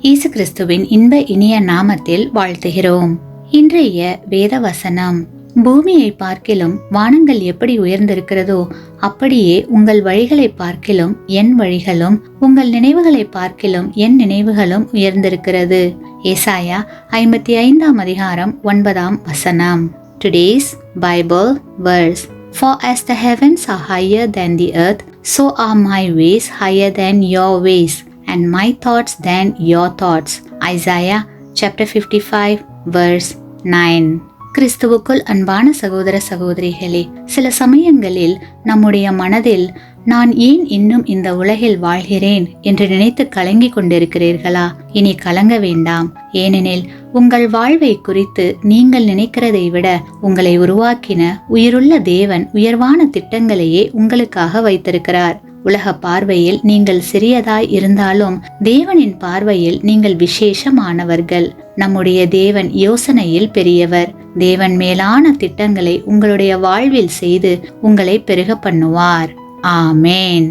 இயேசு கிறிஸ்துவின் இன்ப இனிய நாமத்தில் வாழ்த்துகிறோம். இன்றைய வேத வசனம்: பூமியை பார்க்கிலும் வானங்கள் எப்படி உயர்ந்திருக்கிறதோ அப்படியே உங்கள் வழிகளை பார்க்கிலும் என் வழிகளும், உங்கள் நினைவுகளை பார்க்கிலும் என் நினைவுகளும் உயர்ந்திருக்கிறது. ஏசாயா 55 அதிகாரம் 9 வசனம். Today's Bible verse: For as the heavens are higher than the earth, so are my ways higher than your ways, and my thoughts than your thoughts. Isaiah chapter 55 verse 9. கிறிஸ்துவுக்குள் அன்பான சகோதர சகோதரிகளே, சில சமயங்களில் நம்முடைய மனதில் நான் ஏன் இன்னும் இந்த உலகில் வாழ்கிறேன் என்று நினைத்து கலங்கிக் கொண்டிருக்கிறீர்களா? இனி கலங்க வேண்டாம். ஏனெனில் உங்கள் வாழ்வை குறித்து நீங்கள் நினைக்கிறதை விட உங்களை உருவாக்கின உயிருள்ள தேவன் உயர்வான திட்டங்களையே உங்களுக்காக வைத்திருக்கிறார். உலக பார்வையில் நீங்கள் சிறியதாய் இருந்தாலும் தேவனின் பார்வையில் நீங்கள் விசேஷமானவர்கள். நம்முடைய தேவன் யோசனையில் பெரியவர். தேவன் மேலான திட்டங்களை உங்களுடைய வாழ்வில் செய்து உங்களை பெருக பண்ணுவார். ஆமேன்.